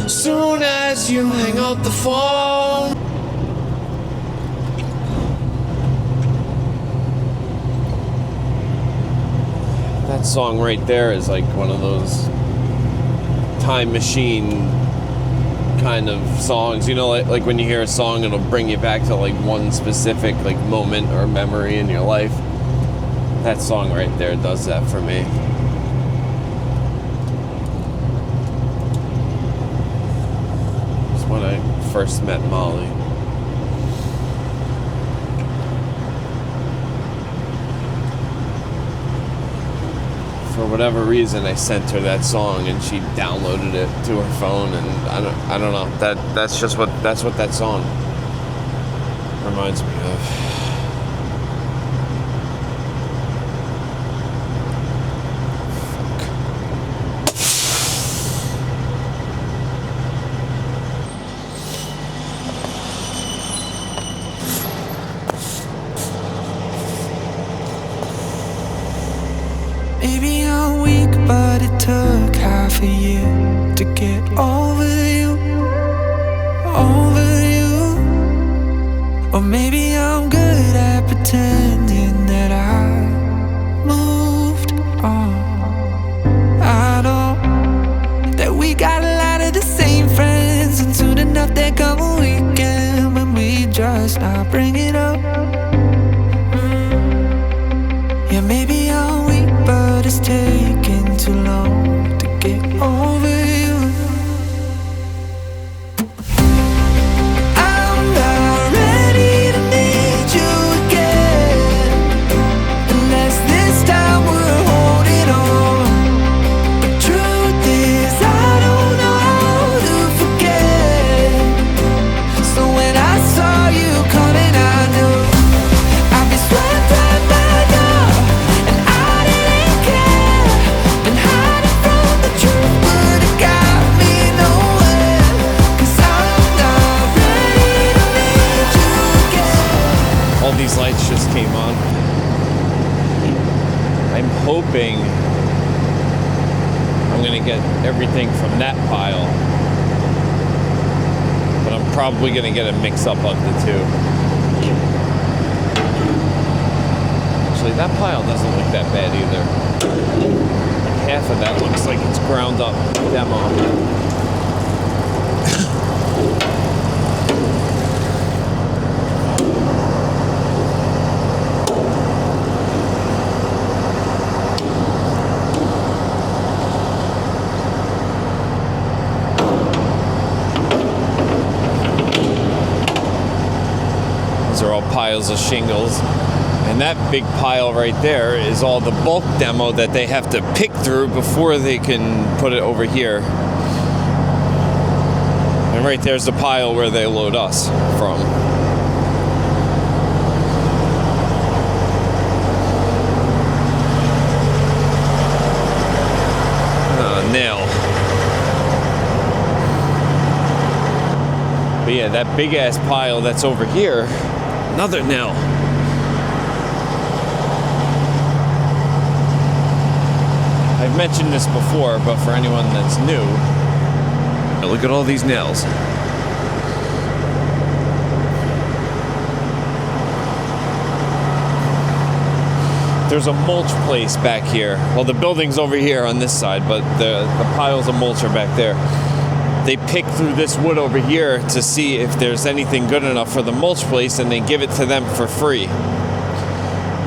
Soon as you hang up the phone. That song right there is like one of those time machine kind of songs, you know, like when you hear a song, it'll bring you back to like one specific like moment or memory in your life. That song right there does that for me. It's when I first met Molly. For whatever reason, I sent her that song, and she downloaded it to her phone, and I don't know. That's what that song reminds me of. Maybe I'm weak, but it took half a year to get over you, over you. Or maybe I'm good at pretending that I moved on. I know that we got a lot of the same friends, and soon enough there come a weekend when we just not bring it up. Yeah, maybe I'm weak, but it's taking too long to get over you. I'm not ready to need you again, unless this time we're holding on. The truth is I don't know how to forget. So when I saw you coming, I knew I'd be swept right back up, and I didn't care. Been hiding from the truth, but it got me nowhere. 'Cause I'm not ready to meet you again. All these lights just came on. I'm hoping I'm gonna get everything from that pile, but I'm probably gonna get a mix-up of the two. Actually, that pile doesn't look that bad either. Like half of that looks like it's ground up demo. These are all piles of shingles. And that big pile right there is all the bulk demo that they have to pick through before they can put it over here. And right there's the pile where they load us from. Nail. But yeah, that big ass pile that's over here, another nail. I've mentioned this before, but for anyone that's new, look at all these nails. There's a mulch place back here. Well, the building's over here on this side, but the piles of mulch are back there. They pick through this wood over here to see if there's anything good enough for the mulch place, and they give it to them for free,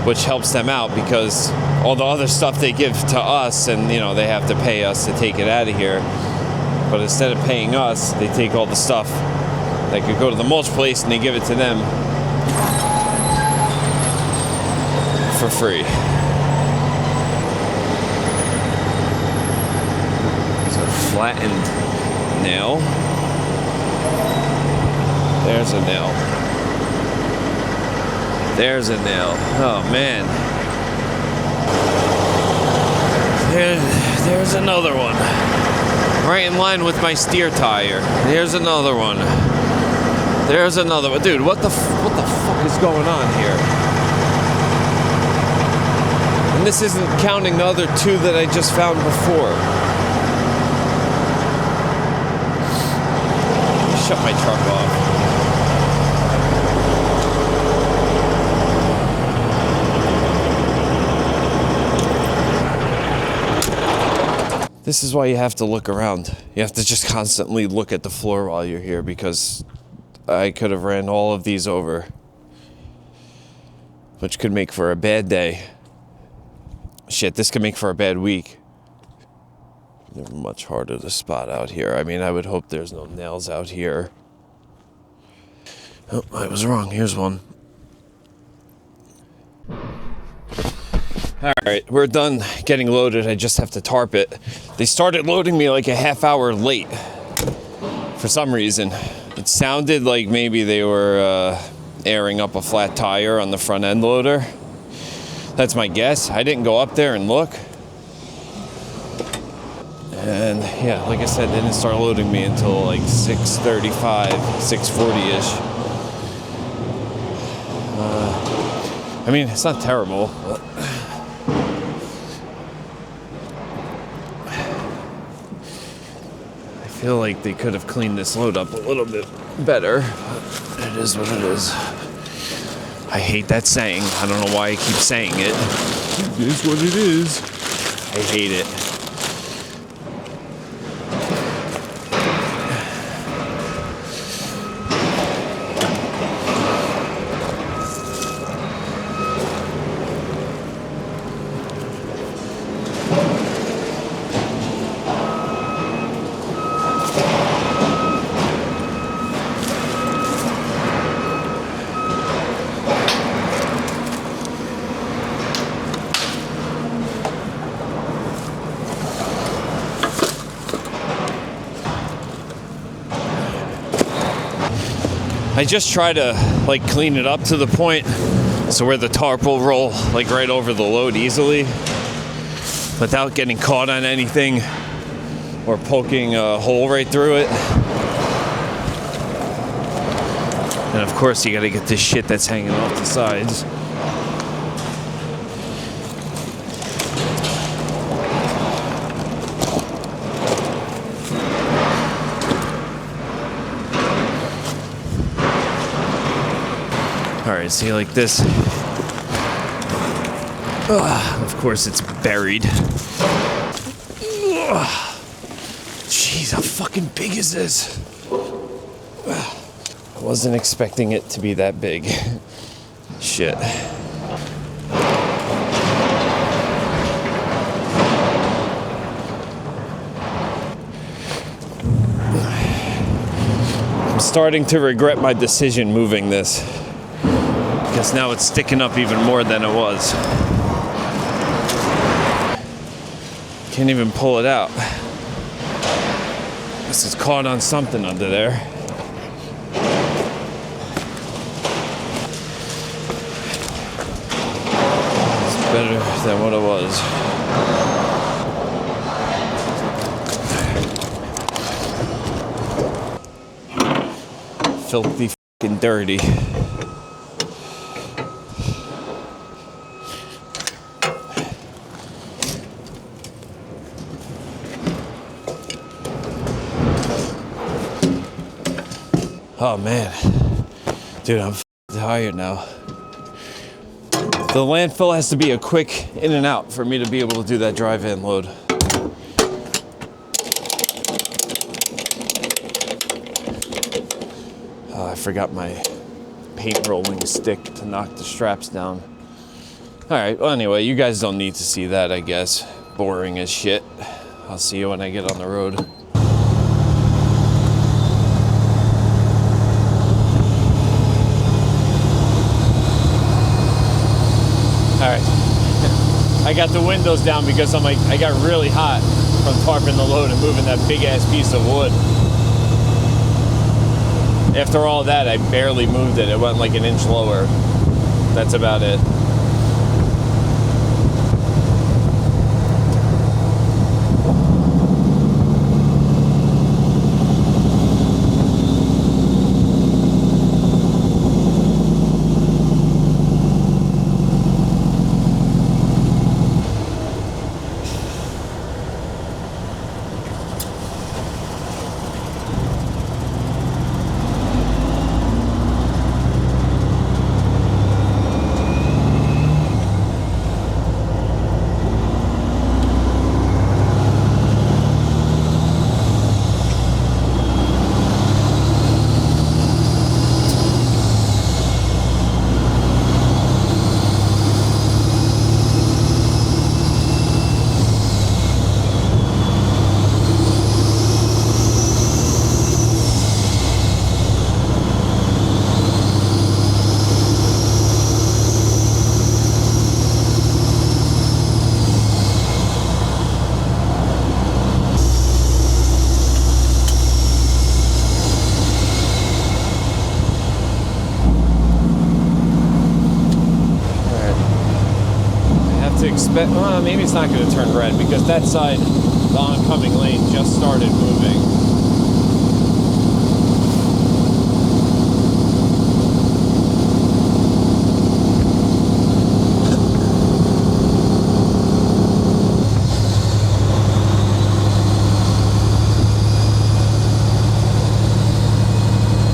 which helps them out because all the other stuff they give to us, and you know, they have to pay us to take it out of here. But instead of paying us, they take all the stuff that could go to the mulch place and they give it to them for free. It's a flattened nail. There's a nail. There's a nail. Oh man. There's another one. Right in line with my steer tire. There's another one. There's another one. Dude, what the fuck is going on here? And this isn't counting the other two that I just found before. shut my truck off. This is why you have to look around. You have to just constantly look at the floor while you're here, because I could have ran all of these over, which could make for a bad day. Shit, this could make for a bad week. They're much harder to spot out here. I mean, I would hope there's no nails out here. Oh, I was wrong. Here's one. Alright, we're done getting loaded. I just have to tarp it. They started loading me like a half hour late for some reason. It sounded like maybe they were airing up a flat tire on the front end loader. That's my guess. I didn't go up there and look. And yeah, like I said, they didn't start loading me until like 6:35, 6:40-ish. I mean, it's not terrible. But I feel like they could have cleaned this load up a little bit better. But it is what it is. I hate that saying. I don't know why I keep saying it. It is what it is. I hate it. I just try to like clean it up to the point so where the tarp will roll like right over the load easily without getting caught on anything or poking a hole right through it. And of course you gotta get this shit that's hanging off the sides. Alright, see, like this. Of course it's buried. Jeez, how fucking big is this? I wasn't expecting it to be that big. Shit. I'm starting to regret my decision moving this. Guess now it's sticking up even more than it was. Can't even pull it out. This is caught on something under there. It's better than what it was. Filthy fucking dirty. Oh man, dude, I'm tired now. The landfill has to be a quick in and out for me to be able to do that drive-in load. Oh, I forgot my paint rolling stick to knock the straps down. All right, well anyway, you guys don't need to see that, I guess. Boring as shit. I'll see you when I get on the road. Alright, I got the windows down because I got really hot from tarping the load and moving that big ass piece of wood. After all that, I barely moved it. It went like an inch lower. That's about it. to expect. Well, maybe it's not going to turn red because that side, the oncoming lane, just started moving.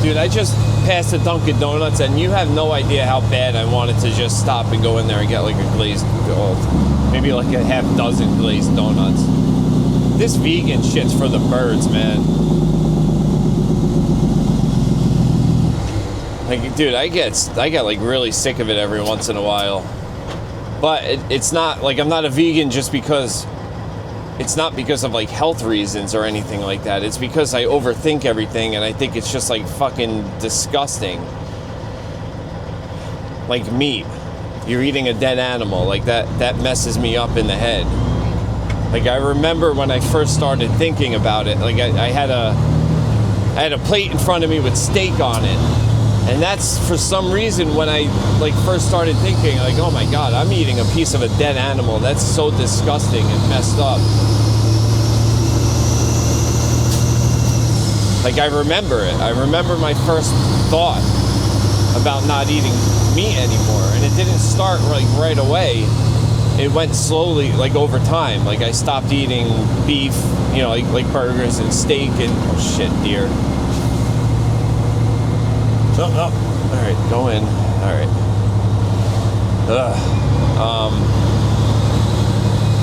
Dude, I just passed the Dunkin' Donuts, and you have no idea how bad I wanted to just stop and go in there and get like a glazed, maybe like a half dozen glazed donuts. This vegan shit's for the birds, man. Like, dude, I get like really sick of it every once in a while. But it's not like I'm not a vegan just because. It's not because of like health reasons or anything like that. It's because I overthink everything and I think it's just like fucking disgusting. Like meat. You're eating a dead animal. Like that messes me up in the head. Like I remember when I first started thinking about it, like I had a plate in front of me with steak on it. And that's for some reason when I like first started thinking like, oh my God, I'm eating a piece of a dead animal. That's so disgusting and messed up. Like I remember it. I remember my first thought about not eating meat anymore. And it didn't start like right away. It went slowly, like over time. Like I stopped eating beef, you know, like burgers and steak and oh shit, deer. Oh, all right, go in. All right.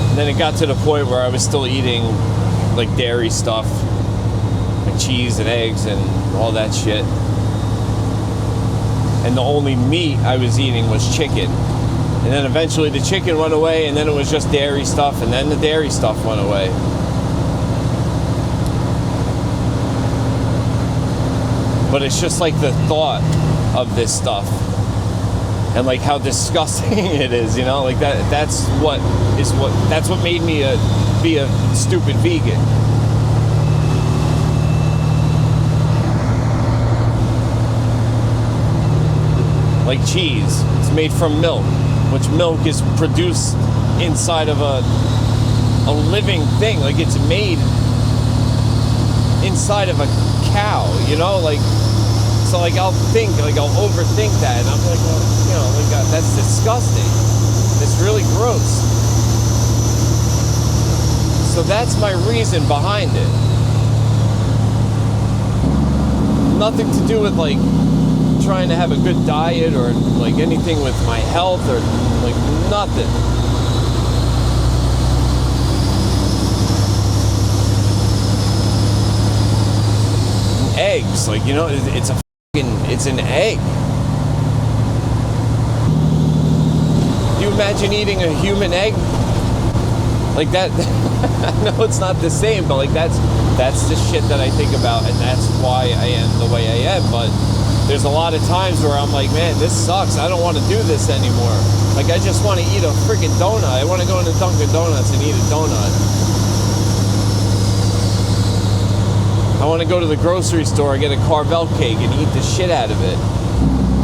And then it got to the point where I was still eating like dairy stuff, like cheese and eggs and all that shit. And the only meat I was eating was chicken. And then eventually the chicken went away, and then it was just dairy stuff, and then the dairy stuff went away. But it's just like the thought of this stuff and like how disgusting it is, you know, like that's what made me be a stupid vegan. Like cheese, it's made from milk, which milk is produced inside of a living thing. Like it's made inside of a cow, you know, like, so like I'll overthink that, and I'm like, well, you know, like that's disgusting. It's really gross. So that's my reason behind it. Nothing to do with like trying to have a good diet or like anything with my health or like nothing. Eggs, like, you know, it's an egg. Do you imagine eating a human egg? Like that, I know it's not the same, but like that's the shit that I think about, and that's why I am the way I am. But there's a lot of times where I'm like, man, this sucks. I don't want to do this anymore. Like, I just want to eat a freaking donut. I want to go into Dunkin' Donuts and eat a donut. I want to go to the grocery store and get a Carvel cake and eat the shit out of it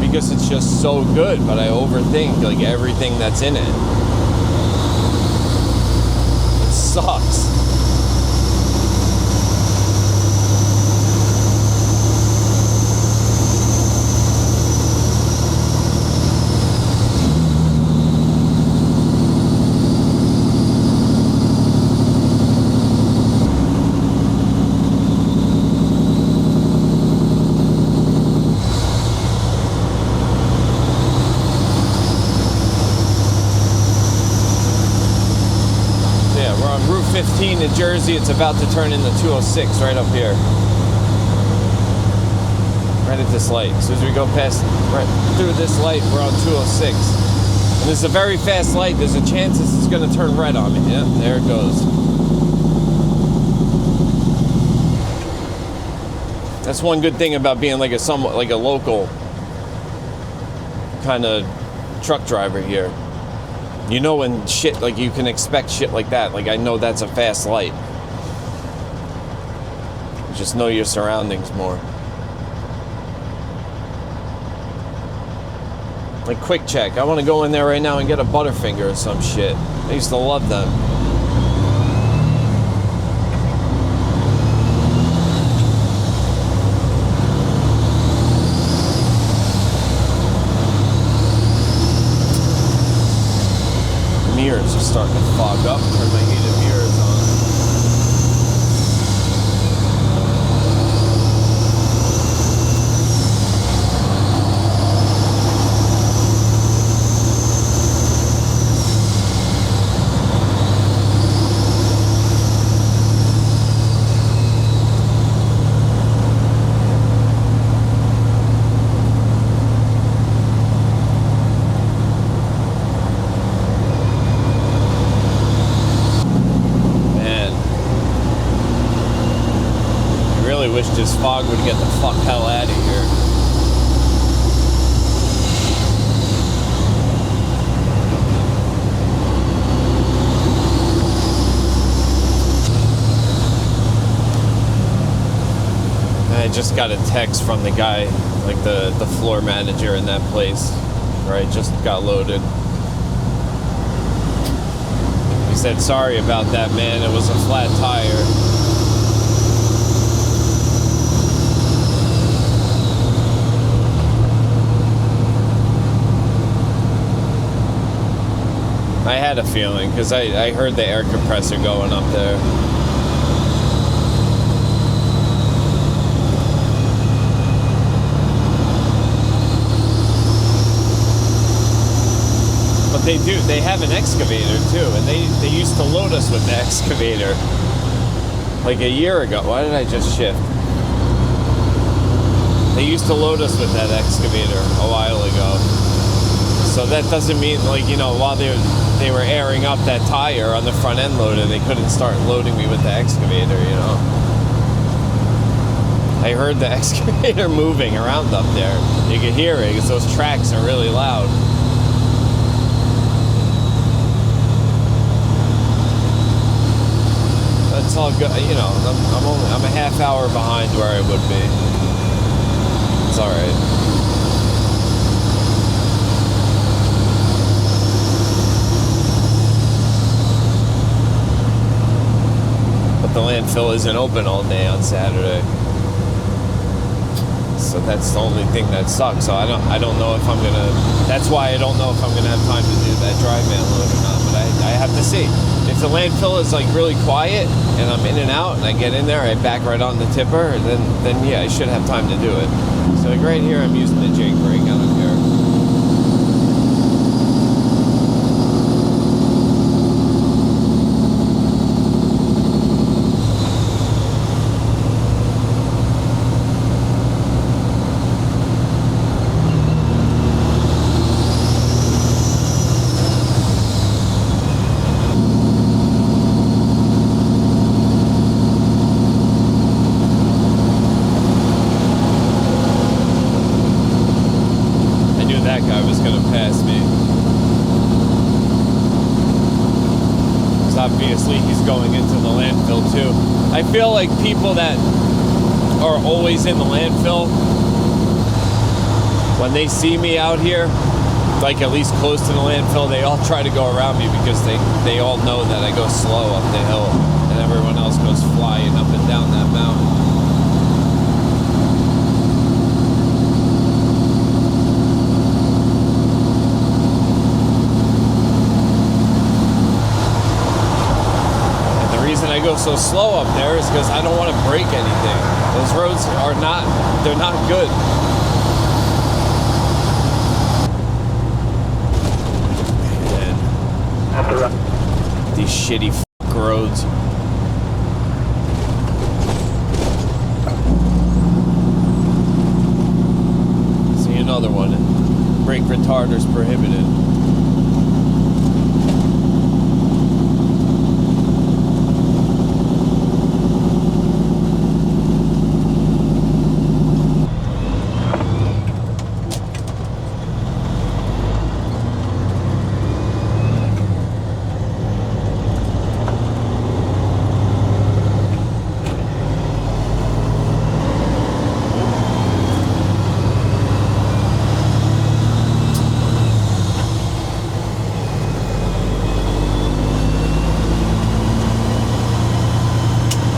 because it's just so good, but I overthink like everything that's in it. It sucks. Route 15 in Jersey. It's about to turn into 206 right up here. Right at this light. As soon as we go past, right through this light, we're on 206. And this is a very fast light. There's a chance this is going to turn red on me. Yeah, there it goes. That's one good thing about being like somewhat like a local kind of truck driver here. You know when shit, like you can expect shit like that. Like I know that's a fast light. You just know your surroundings more. Like Quick Check. I want to go in there right now and get a Butterfinger or some shit. I used to love them. Mirrors are starting to fog up. Turn my heated mirrors on. Wish this fog would get the fuck hell out of here. I just got a text from the guy, like the floor manager in that place where I just got loaded. He said, sorry about that, man. It was a flat tire. I had a feeling, because I heard the air compressor going up there. But they have an excavator too, and they used to load us with the excavator. Like a year ago. Why did I just shift? They used to load us with that excavator a while ago. So that doesn't mean, like, you know, while they were airing up that tire on the front end loader, they couldn't start loading me with the excavator, you know. I heard the excavator moving around up there. You could hear it because those tracks are really loud. That's all good, you know. I'm a half hour behind where I would be. It's all right. The landfill isn't open all day on Saturday, so that's the only thing that sucks. So I don't know if I'm gonna. That's why I don't know if I'm gonna have time to do that dry van load or not. But I have to see. If the landfill is like really quiet and I'm in and out and I get in there, I back right on the tipper, then yeah, I should have time to do it. So like right here, I'm using the Jake brake out of here. Obviously he's going into the landfill too. I feel like people that are always in the landfill, when they see me out here, like at least close to the landfill, they all try to go around me because they all know that I go slow up the hill and everyone else goes flying up and down that mountain. I go so slow up there is because I don't want to break anything. Those roads they're not good. Man. These shitty roads. See another one. Brake retarders prohibited.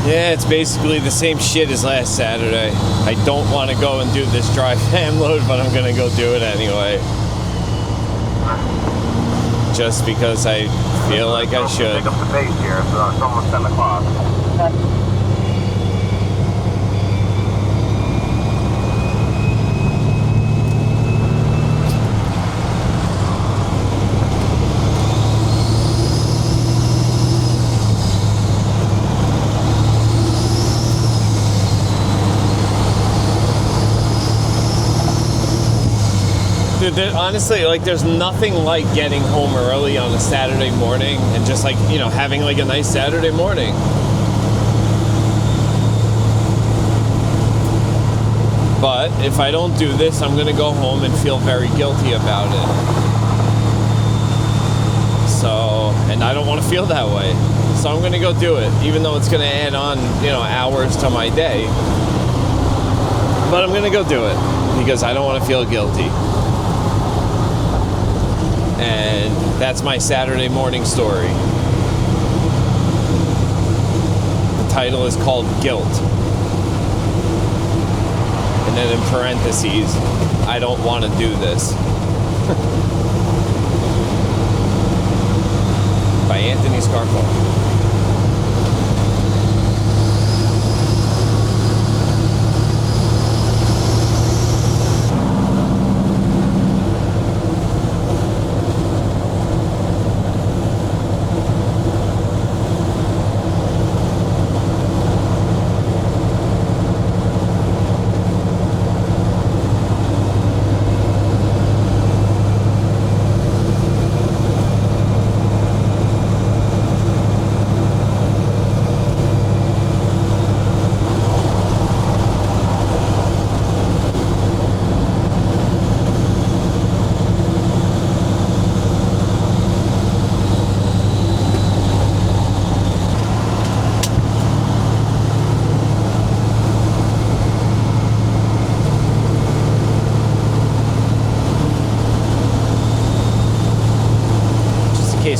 Yeah, it's basically the same shit as last Saturday. I don't want to go and do this dry fan load, but I'm gonna go do it anyway. Just because I feel like I should. Pick up the pace here, so it's almost 10 o'clock. Dude, honestly, like, there's nothing like getting home early on a Saturday morning and just, like, you know, having, like, a nice Saturday morning. But if I don't do this, I'm going to go home and feel very guilty about it. So, and I don't want to feel that way. So I'm going to go do it, even though it's going to add on, you know, hours to my day. But I'm going to go do it because I don't want to feel guilty. And that's my Saturday morning story. The title is called Guilt. And then in parentheses, I don't want to do this. By Anthony Scarfo.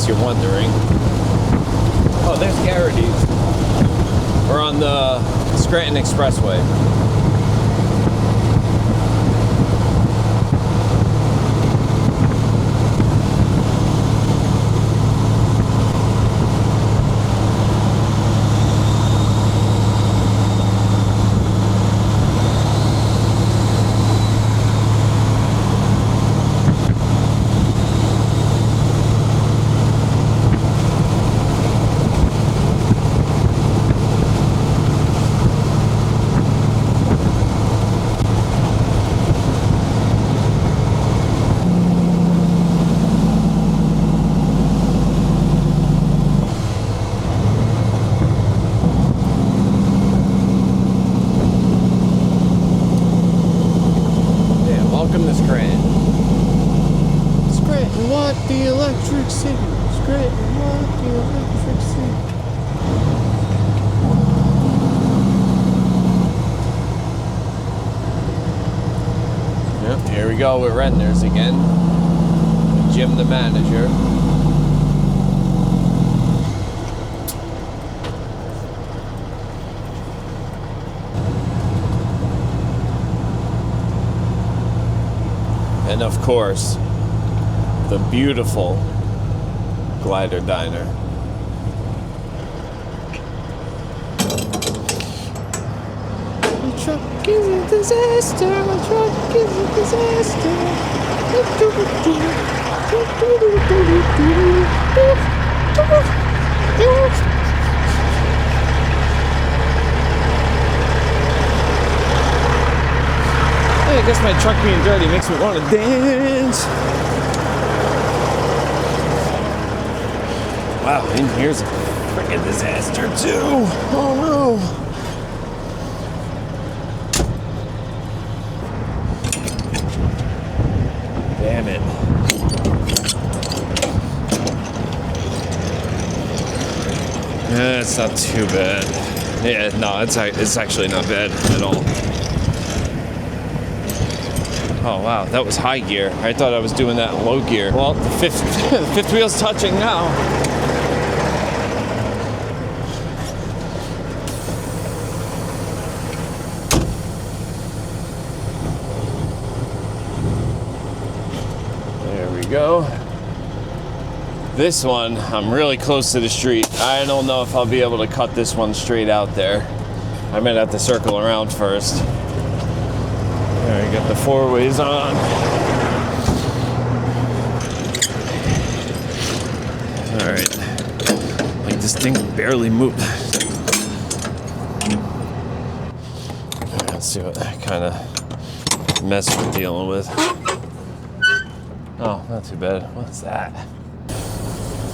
You're wondering. Oh, there's Garrity's. We're on the Scranton Expressway. The electric city. Scranton, what the electric city. Yep, here we go with Redner's again. Jim the manager. And of course, the beautiful Glider Diner. My truck is a disaster, my truck is a disaster. Hey, I guess my truck being dirty makes me want to dance. Wow, and here's a freaking disaster too. Oh no. Damn it. Yeah, it's not too bad. Yeah, no, it's actually not bad at all. Oh wow, that was high gear. I thought I was doing that in low gear. Well, the fifth wheel's touching now. go. This one, I'm really close to the street. I don't know if I'll be able to cut this one straight out there. I might have to circle around first. There, you got the four ways on. All right. Like this thing barely moved. Let's see what kind of mess we're dealing with. Oh, not too bad. What's that?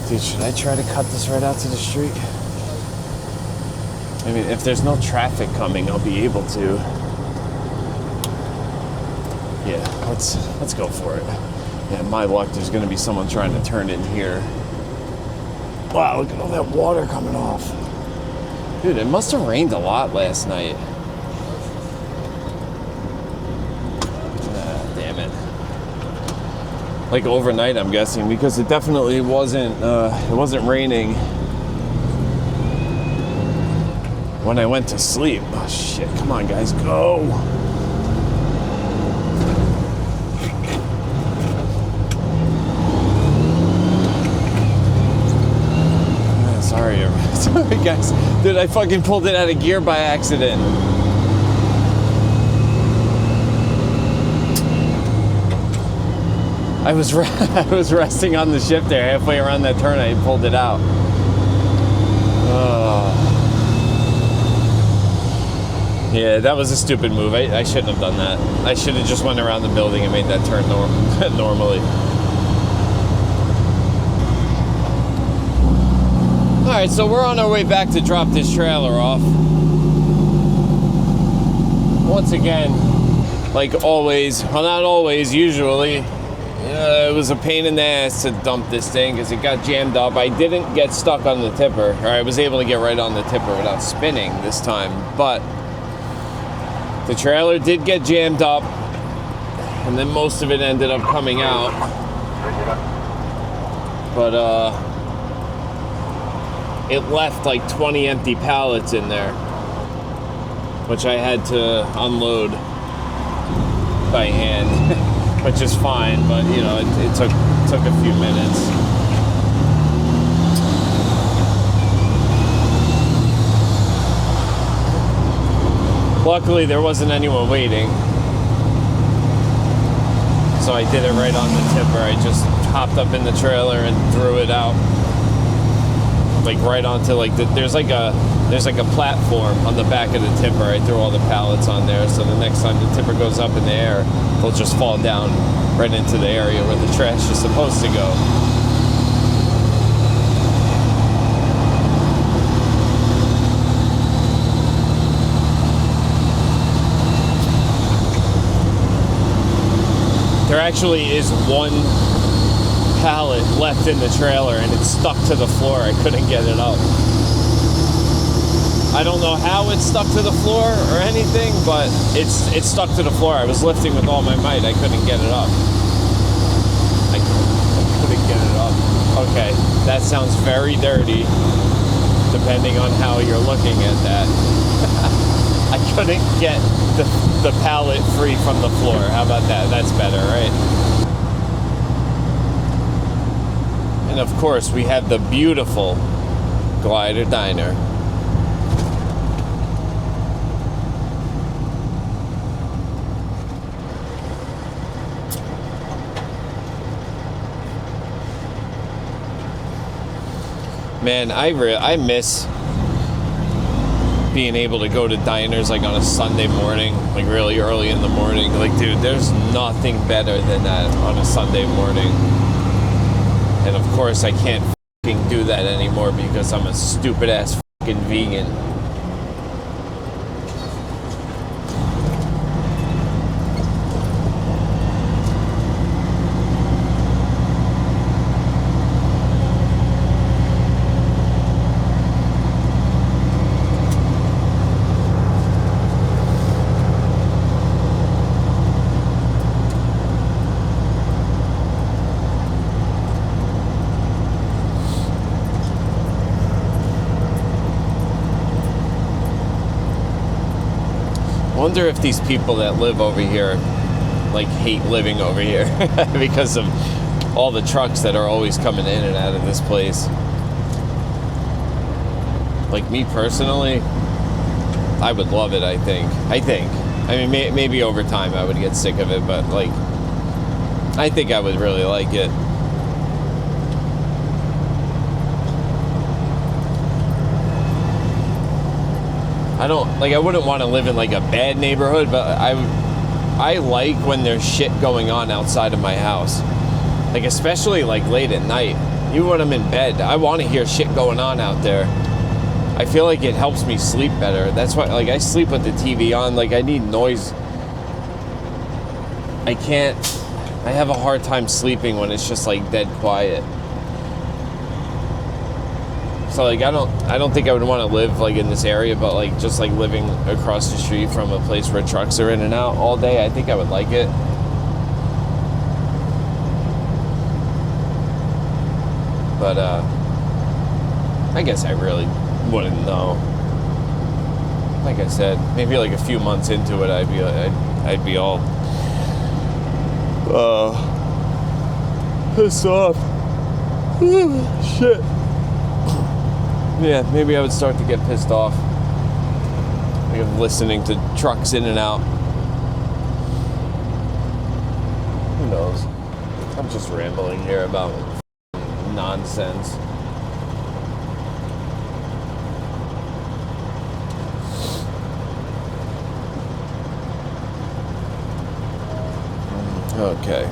Dude, should I try to cut this right out to the street? I mean, if there's no traffic coming, I'll be able to. Yeah, let's go for it. Yeah, my luck, there's gonna be someone trying to turn in here. Wow, look at all that water coming off. Dude, it must have rained a lot last night. Damn it. Like overnight, I'm guessing, because it definitely wasn't raining when I went to sleep. Oh shit, come on guys, go! Sorry guys. Dude, I fucking pulled it out of gear by accident. I was resting on the shifter halfway around that turn. I pulled it out. Yeah, that was a stupid move. I shouldn't have done that. I should have just went around the building and made that turn normally. All right, so we're on our way back to drop this trailer off. Once again, like always, well, not always, usually, it was a pain in the ass to dump this thing because it got jammed up. I didn't get stuck on the tipper, or I was able to get right on the tipper without spinning this time, but the trailer did get jammed up, and then most of it ended up coming out. But, it left like 20 empty pallets in there, which I had to unload by hand, which is fine, but you know, it took a few minutes. Luckily, there wasn't anyone waiting, so I did it right on the tipper. I just hopped up in the trailer and threw it out. Like right onto like there's like a platform on the back of the tipper. I threw all the pallets on there, so the next time the tipper goes up in the air, they'll just fall down right into the area where the trash is supposed to go. There actually is one pallet left in the trailer and it's stuck to the floor. I couldn't get it up. I don't know how it's stuck to the floor or anything, but it's stuck to the floor. I was lifting with all my might. I couldn't get it up. I couldn't get it up. Okay, that sounds very dirty, depending on how you're looking at that. I couldn't get the pallet free from the floor. How about that? That's better, right? And of course, we have the beautiful Glider Diner. Man, I miss being able to go to diners like on a Sunday morning, like really early in the morning. Like, dude, there's nothing better than that on a Sunday morning. And of course, I can't fucking do that anymore because I'm a stupid ass fucking vegan. I wonder if these people that live over here like hate living over here because of all the trucks that are always coming in and out of this place. Like me personally, I would love it, I think. I mean, maybe over time I would get sick of it, but like, I think I would really like it. I wouldn't want to live in like a bad neighborhood, but I like when there's shit going on outside of my house. Like, especially like late at night. Even when I'm in bed, I want to hear shit going on out there. I feel like it helps me sleep better. That's why, like, I sleep with the TV on. Like, I need noise. I have a hard time sleeping when it's just like dead quiet. So like I don't think I would want to live like in this area, but like just like living across the street from a place where trucks are in and out all day, I think I would like it. But I guess I really wouldn't know. Like I said, maybe like a few months into it, I'd be all pissed off. Shit. Yeah, maybe I would start to get pissed off. Like of listening to trucks in and out. Who knows? I'm just rambling here about nonsense. Okay.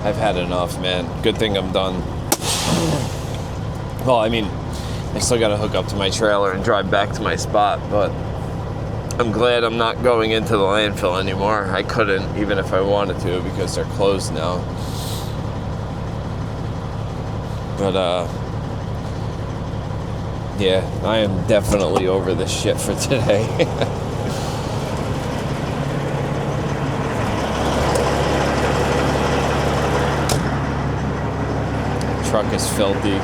I've had enough, man. Good thing I'm done. Well, I mean, I still gotta hook up to my trailer and drive back to my spot, but I'm glad I'm not going into the landfill anymore. I couldn't, even if I wanted to, because they're closed now. But, yeah, I am definitely over this shit for today. Truck is filthy.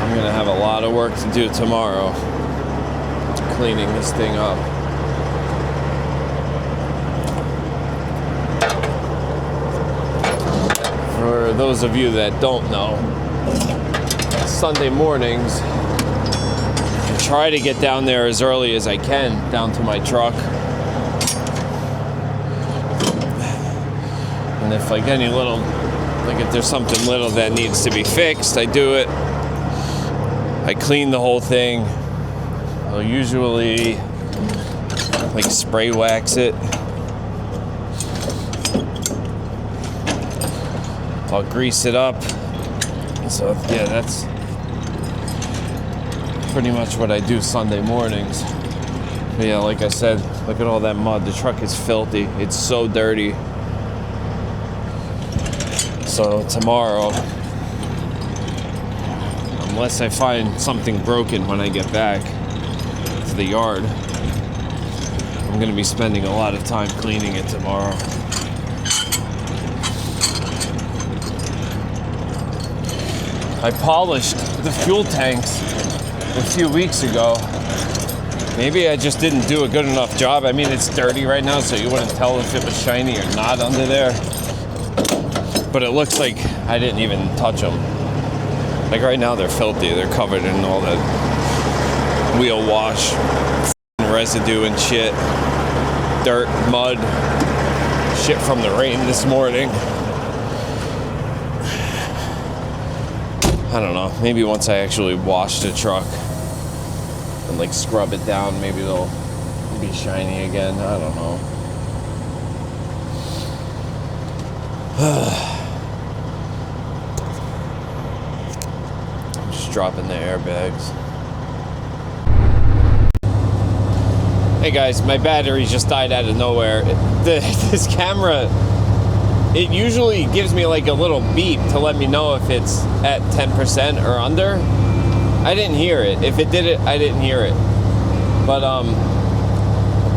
I'm gonna have a lot of work to do tomorrow cleaning this thing up. For those of you that don't know, Sunday mornings I try to get down there as early as I can, down to my truck. And if like any little, like if there's something little that needs to be fixed, I do it. I clean the whole thing. I'll usually like spray wax it. I'll grease it up. So yeah, that's pretty much what I do Sunday mornings. But yeah, like I said, look at all that mud. The truck is filthy. It's so dirty. So tomorrow, unless I find something broken when I get back to the yard, I'm going to be spending a lot of time cleaning it tomorrow. I polished the fuel tanks a few weeks ago. Maybe I just didn't do a good enough job. I mean, it's dirty right now, so you wouldn't tell if it was shiny or not under there. But it looks like I didn't even touch them. Like right now they're filthy. They're covered in all that wheel wash, residue and shit. Dirt, mud, shit from the rain this morning. I don't know. Maybe once I actually wash the truck and like scrub it down, maybe they'll be shiny again. I don't know. I'm just dropping the airbags. Hey guys, my battery just died out of nowhere. This camera, it usually gives me like a little beep to let me know if it's at 10% or under. I didn't hear it. If it did it, I didn't hear it. But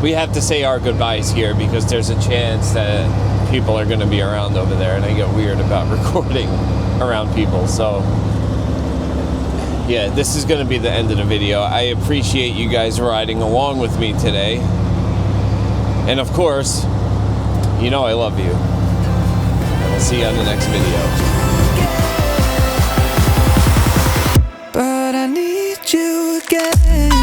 we have to say our goodbyes here because there's a chance that people are going to be around over there, and I get weird about recording around people. So yeah, this is going to be the end of the video. I appreciate you guys riding along with me today. And of course, you know I love you. And I'll see you on the next video. But I need you again.